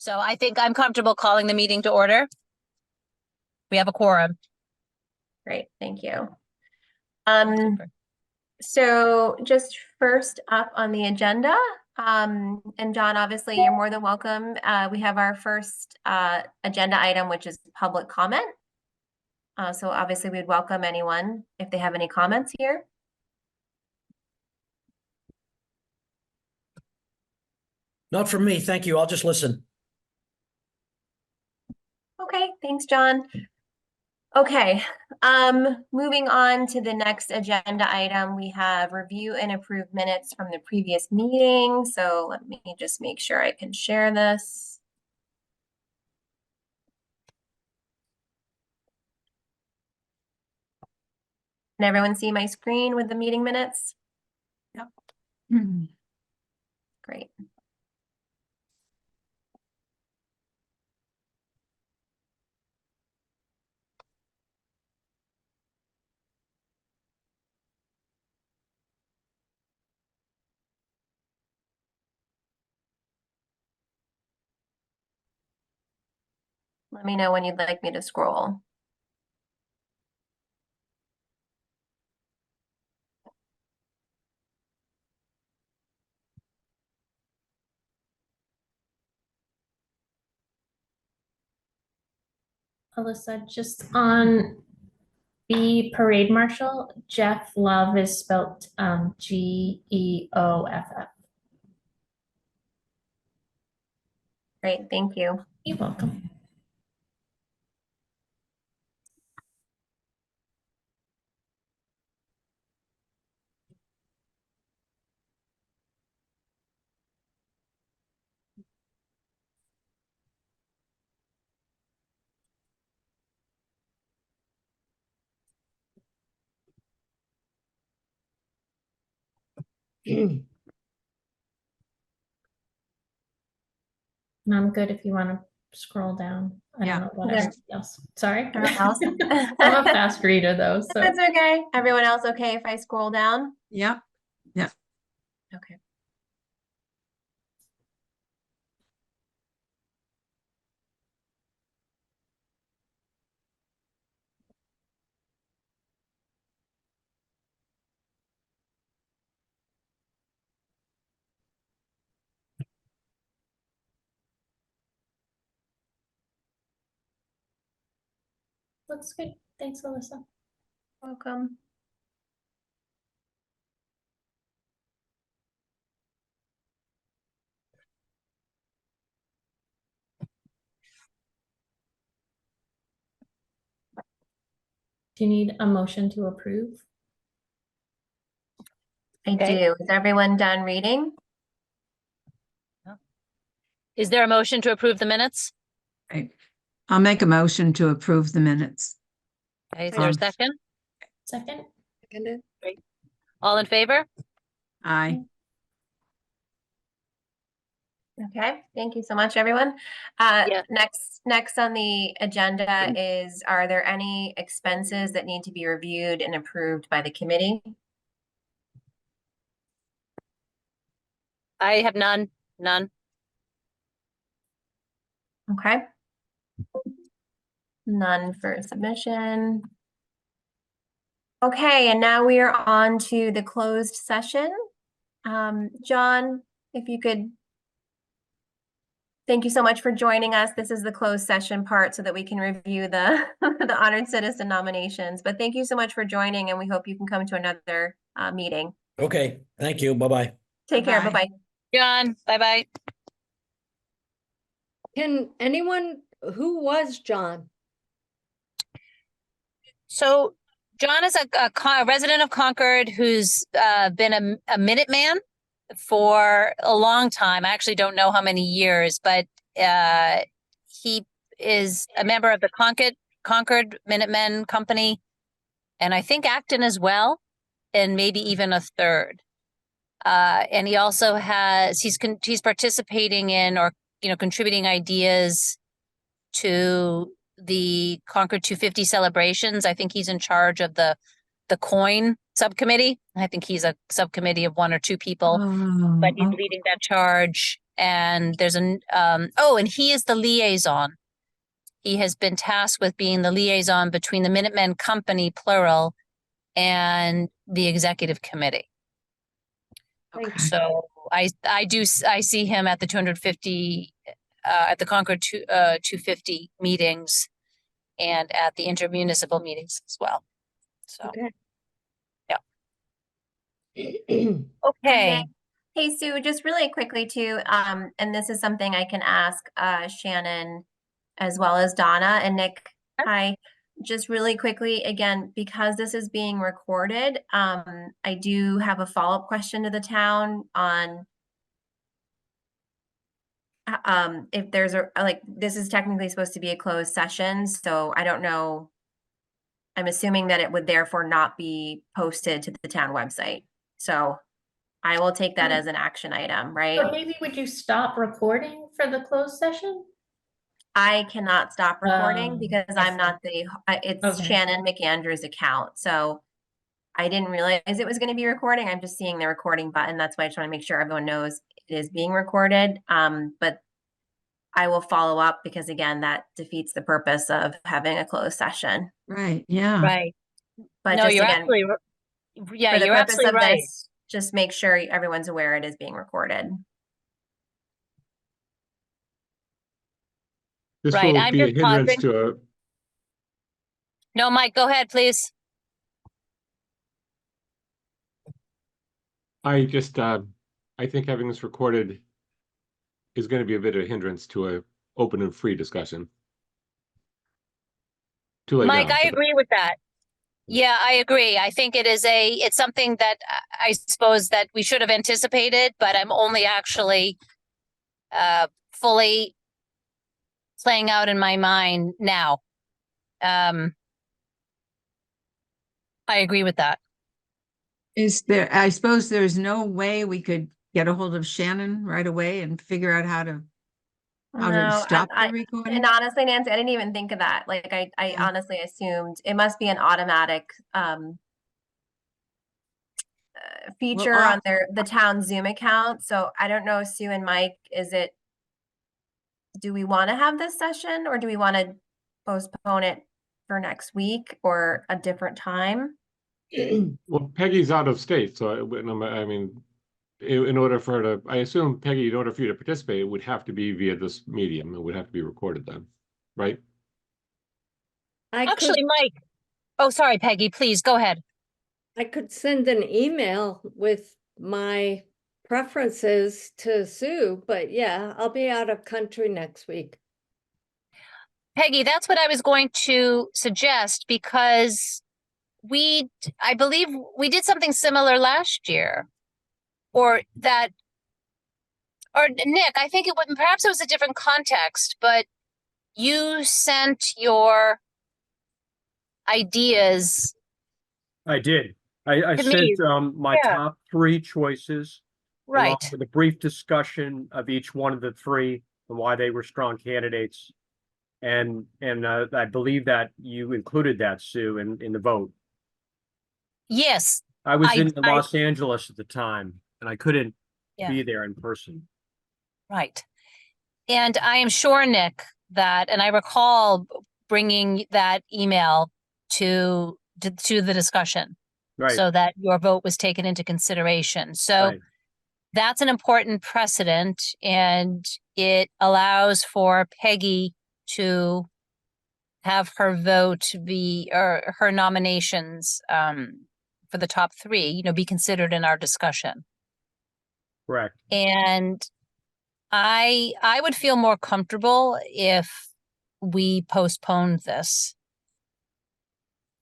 So I think I'm comfortable calling the meeting to order. We have a quorum. Great, thank you. Super. So just first up on the agenda, and John, obviously you're more than welcome. We have our first agenda item, which is public comment. So obviously we'd welcome anyone if they have any comments here. Not from me, thank you. I'll just listen. Okay, thanks, John. Okay, moving on to the next agenda item, we have review and approve minutes from the previous meeting. So let me just make sure I can share this. Can everyone see my screen with the meeting minutes? Yep. Great. Let me know when you'd like me to scroll. Alyssa, just on the parade marshal, Jeff Love is spelled Geoff. Great, thank you. You're welcome. And I'm good if you want to scroll down. I Yeah. don't know what Okay. everybody else. Sorry. Everyone else? I'm a fast reader though, so That's okay. Everyone else okay if I scroll down? Yep. Okay. looks good. Thanks, Alyssa. Welcome. Do you need a motion to approve? I Okay. do. Is everyone done reading? Is there a motion to approve the minutes? Right. I'll make a motion to approve the minutes. Okay, is there a Um, second? Second? All in favor? Aye. Okay, thank you so much, everyone. Yeah. Next on the agenda is, are there any expenses that need to be reviewed and approved by the committee? I have none. Okay. None for submission. Okay, and now we are on to the closed session. John, if you could. Thank you so much for joining us. This is the closed session part so that we can review the, the honored citizen nominations. But thank you so much for joining, and we hope you can come to another meeting. Okay, thank you. Bye-bye. Take care. Bye-bye. Bye-bye. John, bye-bye. Can anyone, who was John? So John is a resident of Concord who's been a Minuteman for a long time. I actually don't know how many years, but he is a member of the Concord Minutemen Company, and I think Acton as well, and maybe even a third. And he also has he's participating in, or contributing ideas to the Concord 250 celebrations. I think he's in charge of the coin subcommittee. I think he's a subcommittee of one or two people, but he's leading that charge. And there's and he is the liaison. He has been tasked with being the liaison between the Minutemen Company, plural, and the executive committee. Thank So I see him at the 250 at the Concord 250 meetings and at the intermunicipal meetings as well. So Okay. yeah. Okay. Hey, Sue, just really quickly too, and this is something I can ask Shannon as well as Donna and Nick. Hi, just really quickly, again, because this is being recorded, I do have a follow-up question to the town on if there's like, this is technically supposed to be a closed session, so I don't know. I'm assuming that it would therefore not be posted to the town website. So I will take that as an action item, right? But maybe would you stop recording for the closed session? I cannot stop recording because I I'm see. not it's Okay. Shannon McAndrew's account. So I didn't realize it was going to be recording. I'm just seeing the recording button. That's why I just want to make sure everyone knows it is being recorded. But I will follow up because again, that defeats the purpose of having a closed session. Right, yeah. Right. But No, just you're again, absolutely, yeah, for the you're purpose absolutely of right. this, just make sure everyone's aware it is being recorded. This Right, will I'm be a just hindrance pausing. to a, No, Mike, go ahead, please. I just, I think having this recorded is going to be a bit of a hindrance to a open and free discussion. Too late Mike, now. I agree with that. Yeah, I agree. I think it's something that I suppose that we should have anticipated, but I'm only actually fully playing out in my mind now. I agree with that. Is there, I suppose there's no way we could get a hold of Shannon right away and figure out how to No, stop the recording? and honestly, Nancy, I didn't even think of that. Like I Yeah. honestly assumed it must be an automatic feature Well, on the town Zoom account. So I don't know, Sue and Mike, do we want to have this session or do we want to postpone it for next week or a different time? Well, Peggy's out of state, so I mean, in order for her to, I assume, Peggy, in order for you to participate, it would have to be via this medium. It would have to be recorded then, right? I could, Actually, Mike. Oh, sorry, Peggy, please go ahead. I could send an email with my preferences to Sue, but yeah, I'll be out of country next week. Peggy, that's what I was going to suggest because I believe we did something similar last year. Or Nick, I think perhaps it was a different context, but you sent your ideas I did. I to sent me. my Yeah. top three choices, along Right. with a brief discussion of each one of the three and why they were strong candidates. And I believe that you included that, Sue, in the vote. Yes. I was in I- Los Angeles at the time, and I couldn't Yeah. be there in person. Right. And I am sure, Nick, and I recall bringing that email to the discussion Right. so that your vote was taken into consideration. So Right. that's an important precedent and it allows for Peggy to have her vote or her nominations for the top three, be considered in our discussion. Correct. And I would feel more comfortable if we postponed this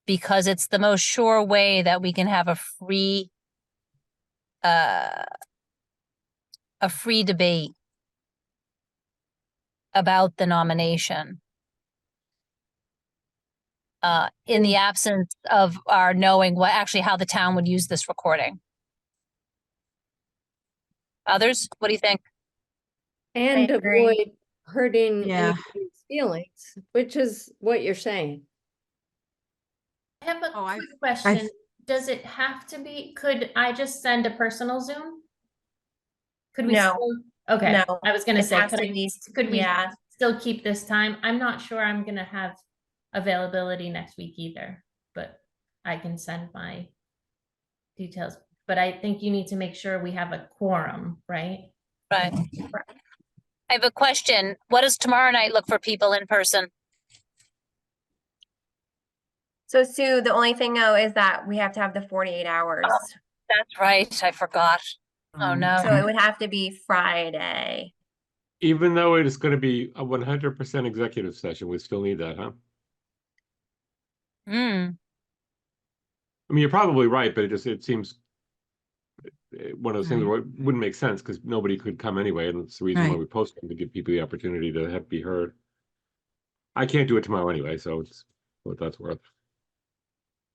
because it's the most sure way that we can have a free debate about the nomination. In the absence of our knowing how the town would use this recording. Others, what do you think? And I agree. avoid hurting Yeah. anybody's feelings, which is what you're saying. I have a Oh, quick question. Does it have to be, could I just send a personal Zoom? Could we No. still Okay, No, I was gonna it say, has to be, could we yeah. still keep this time? I'm not sure I'm gonna have availability next week either, but I can send my details. But I think you need to make sure we have a quorum, right? Right. I have a question. What does tomorrow night look for people in person? So Sue, the only thing though is that we have to have the 48 hours. That's right. I forgot. Oh, no. So it would have to be Friday. Even though it is going to be a 100% executive session, we still need that, huh? Hmm. I mean, you're probably right, but it seems one of those things Right. where it wouldn't make sense because nobody could come anyway, and it's the reason why Right. we post them, to give people the opportunity to be heard. I can't do it tomorrow anyway, so it's what that's worth.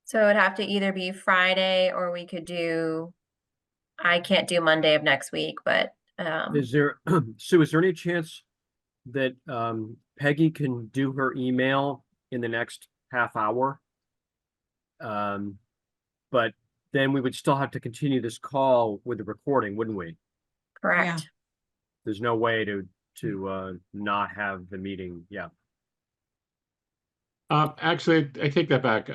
So it would have to either be Friday or we could do, I can't do Monday of next week, but Is there, Sue, is there any chance that Peggy can do her email in the next half hour? But then we would still have to continue this call with the recording, wouldn't we? correct. There's no way to not have the meeting. Yeah. Actually, I take that back.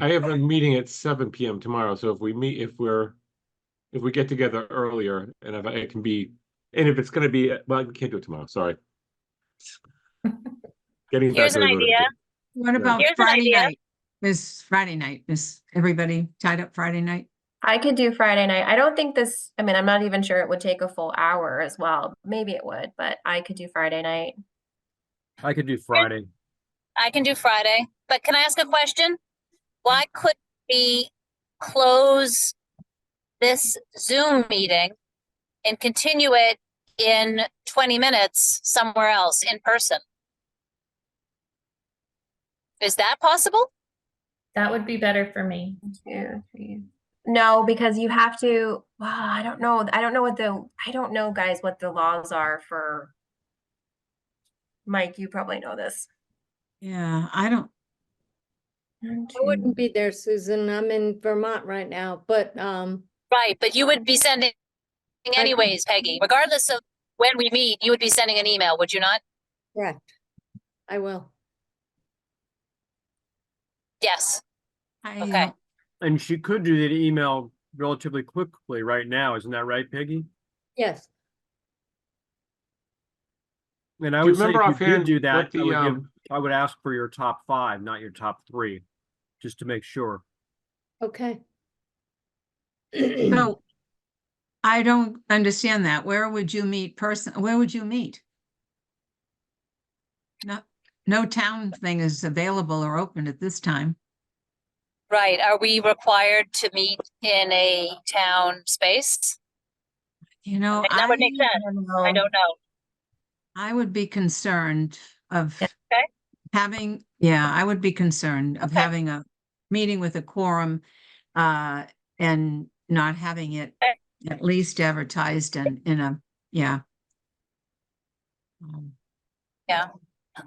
I have a meeting at 7 p.m. tomorrow, so if we get together earlier, and if it can be, and if it's going to be, well, we can't do it tomorrow. Sorry. Getting back Here's to an the idea. What about Here's an Friday idea. night? Friday night, is everybody tied up Friday night? I could do Friday night. I don't think this, I mean, I'm not even sure it would take a full hour as well. Maybe it would, but I could do Friday night. I could do Friday. I can do Friday, but can I ask a question? Why could we close this Zoom meeting and continue it in 20 minutes somewhere else in person? Is that possible? That would be better for me. 1, 2, 3. No, because you have to, well, I don't know. I don't know, guys, what the laws are for. Mike, you probably know this. Yeah, I don't, 1, I wouldn't 2. be there, Susan. I'm in Vermont right now, but Right, but you would be sending anyways, Peggy, regardless of when we meet, you would be sending an email, would you not? correct. I will. Yes. I, Okay. And she could do the email relatively quickly right now. Isn't that right, Peggy? Yes. And I Do you would say if remember you did offhand do that, what the I would ask for your top 5, not your top 3, just to make sure. Okay. so I don't understand that. Where would you meet where would you meet? No town thing is available or open at this time. Right. Are we required to meet in a town space? You know, That would make sense. I don't know. I don't know. I would be concerned of Okay. I would be concerned of Okay. having a meeting with a quorum and not having it Okay. at least advertised and in a, yeah. Yeah.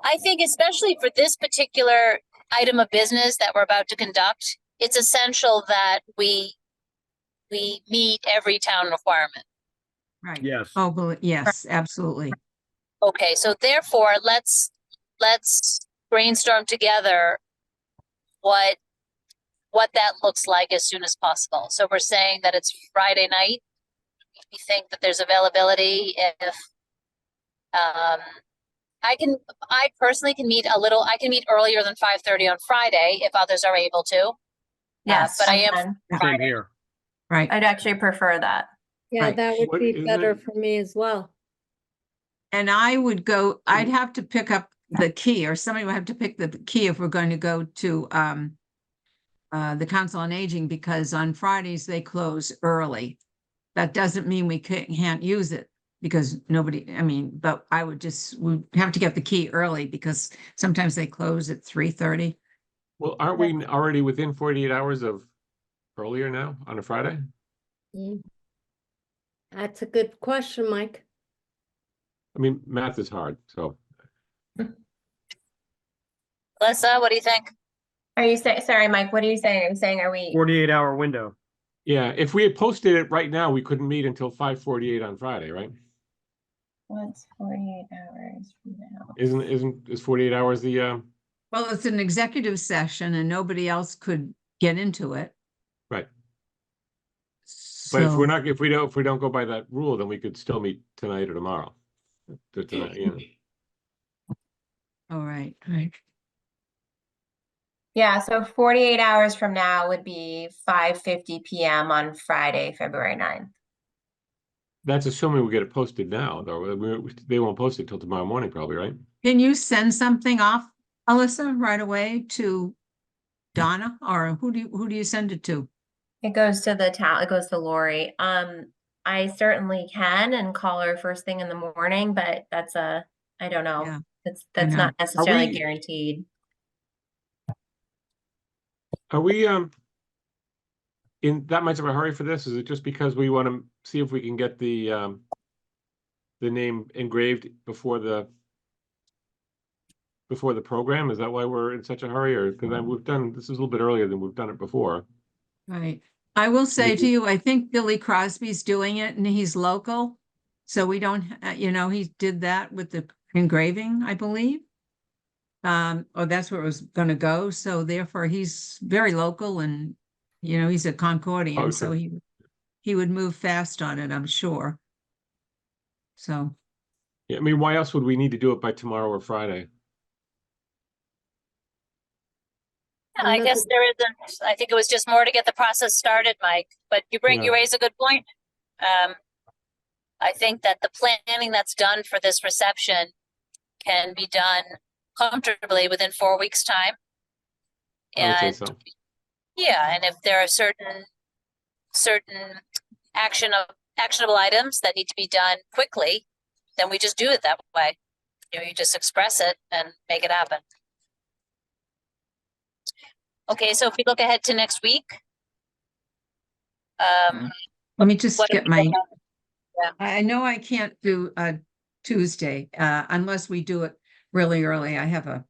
I think especially for this particular item of business that we're about to conduct, it's essential that we meet every town requirement. Right. Yes. Oh, yes, absolutely. Okay, so therefore, let's brainstorm together what that looks like as soon as possible. So we're saying that it's Friday night. We think that there's availability if I personally can meet I can meet earlier than 5:30 on Friday if others are able to. Yes, but I am can. Same Friday. here. Right. I'd actually prefer that. Yeah, Right. that would What be isn't better it- for me as well. And I'd have to pick up the key, or somebody would have to pick the key if we're going to go to the Council on Aging, because on Fridays they close early. That doesn't mean we can't use it because but we'd have to get the key early because sometimes they close at 3:30. Well, aren't we already within 48 hours of earlier now on a Friday? Mm. That's a good question, Mike. I mean, math is hard, so. Alyssa, what do you think? Are you saying, sorry, Mike, what are you saying? Are you saying, are we, 48-hour window. Yeah, if we had posted it right now, we couldn't meet until 5:48 on Friday, right? What's 48 hours from now? Is 48 hours the, Well, it's an executive session and nobody else could get into it. right? But if we're So, not, if we don't go by that rule, then we could still meet tonight or tomorrow. Tonight, you know. all right, right. Yeah, so 48 hours from now would be 5:50 p.m. on Friday, February 9th. That's assuming we get it posted now, though. They won't post it till tomorrow morning, probably, right? Can you send something off, Alyssa, right away to Donna, or who do you send it to? It goes to the town, it goes to Lori. I certainly can and call her first thing in the morning, but I don't know. Yeah, That's know. not necessarily we- guaranteed. Are we in that much of a hurry for this? Is it just because we want to see if we can get the name engraved before the program? Is that why we're in such a hurry? Or because we've done this is a little bit earlier than we've done it before. Right. I will say to you, I think Billy Crosby's doing it and he's local. So we don't, he did that with the engraving, I believe. Or that's where it was gonna go. So therefore he's very local and, he's a Concordian, so Okay. he would move fast on it, I'm sure. So, Yeah, I mean, why else would we need to do it by tomorrow or Friday? Yeah, I guess there isn't, I think it was just more to get the process started, Mike, but you Yeah. raise a good point. I think that the planning that's done for this reception can be done comfortably within 4 weeks' time. I would say And so. yeah, and if there are certain actionable items that need to be done quickly, then we just do it that way. You just express it and make it happen. Okay, so if we look ahead to next week, let me just what do get we my, look at? I know I can't do a Tuesday, unless we do it really early. I have a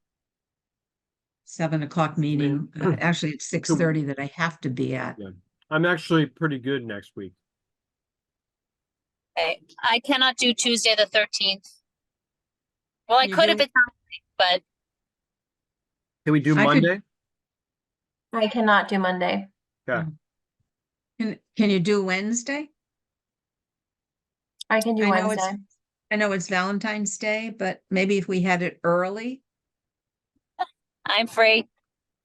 7 o'clock meeting. Actually, it's 6:30 that I have to be at. Yeah. I'm actually pretty good next week. Okay, I cannot do Tuesday the 13th. Well, I You could if do? it's not, but Can we do I could- Monday? I cannot do Monday. Yeah. Can you do Wednesday? I can do I know it's- Wednesday. I know it's Valentine's Day, but maybe if we had it early. I'm free.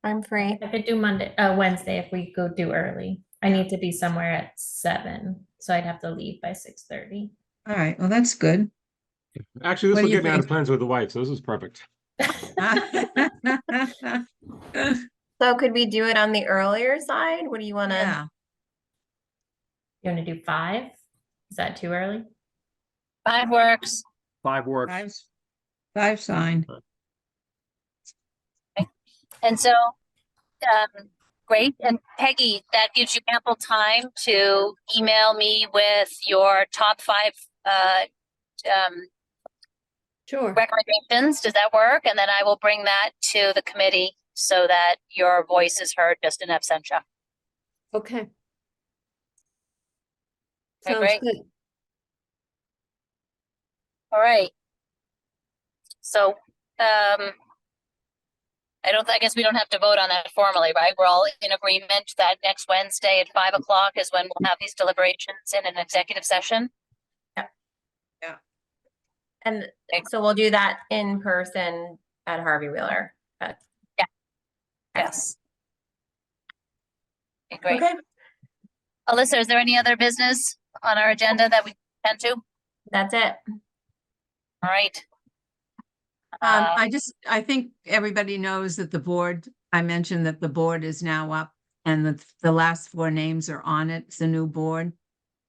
I'm free. I could do Wednesday if we go do early. I need to be somewhere at 7, so I'd have to leave by 6:30. All right, well, that's good. Actually, this What will do you get me out of think? plans with the wife, so this is perfect. So could we do it on the earlier side? What do you want to? Yeah, You want to do 5? Is that too early? 5 works. 5 works. five's fine. And so, great. And Peggy, that gives you ample time to email me with your top 5 Sure. recommendations. Does that work? And then I will bring that to the committee so that your voice is heard just in absentia. Okay. Okay, Sounds great. good. All right. So, I guess we don't have to vote on that formally, right? We're all in agreement that next Wednesday at 5 o'clock is when we'll have these deliberations in an executive session. And so we'll do that in person at Harvey Wheeler. Yes. Okay, great. Okay, Alyssa, is there any other business on our agenda that we can tend to? that's it. All right. Uh, I think everybody knows that I mentioned that the board is now up and the last 4 names are on it. It's a new board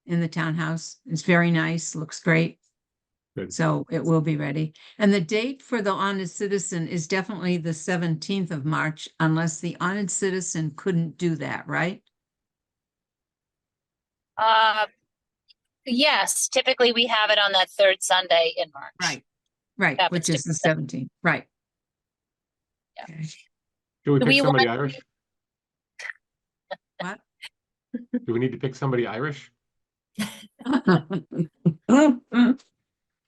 in the townhouse. It's very nice, looks great. Good. So it will be ready. And the date for the Honest Citizen is definitely the 17th of March, unless the Honest Citizen couldn't do that, right? yes, typically we have it on that 3rd Sunday in March. Right, Yeah, which it's is the 17th, right. Yeah. Okay. Do we Do pick we somebody want- Irish? What? Do we need to pick somebody Irish?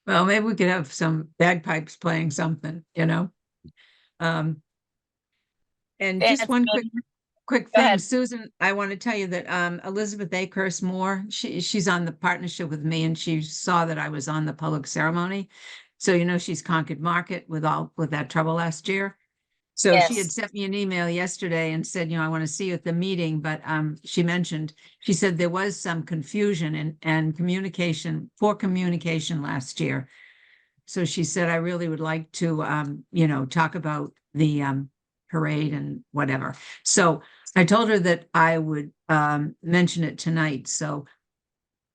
Well, maybe we could have some bagpipes playing something, you know? Um, and Yeah, just it's one good. quick Go thing, ahead. Susan, I want to tell you that Elizabeth Akers Moore, she's on the partnership with me, and she saw that I was on the public ceremony. So you know she's Concord Market with that trouble last year. So she had Yes. sent me an email yesterday and said, I want to see you at the meeting, but she said there was some confusion and poor communication last year. So she said, I really would like to talk about the parade and whatever. So I told her that I would mention it tonight. So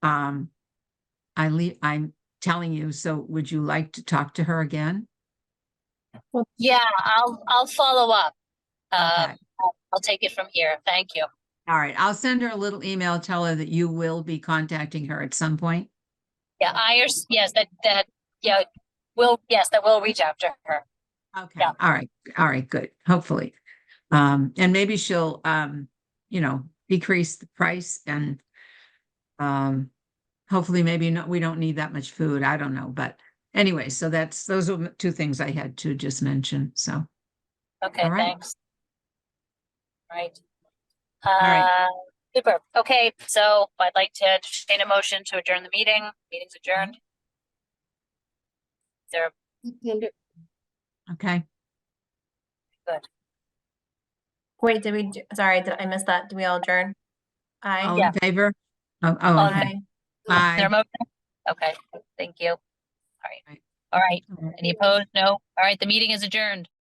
I'm telling you, so would you like to talk to her again? Yeah, I'll follow up. Okay. I'll take it from here. Thank you. All right. I'll send her a little email, tell her that you will be contacting her at some point. Yeah, yes, yeah, that will reach out to her. Okay. Yeah. All right. All right. Good. Hopefully. And maybe she'll, decrease the price and, hopefully we don't need that much food. I don't know. But anyway, so those are two things I had to just mention. So, Okay, all right. thanks. Right. right. Super. Okay, so I'd like to entertain a motion to adjourn the meeting. Meeting's adjourned. Is there, Okay. good. Wait, sorry, did I miss that? Did we all adjourn? All Aye. in favor? Oh, All in okay. Aye. Is there a Bye. motion? Okay, thank you. All right. Right. All right. All right. Any opposed? No. All right, the meeting is adjourned.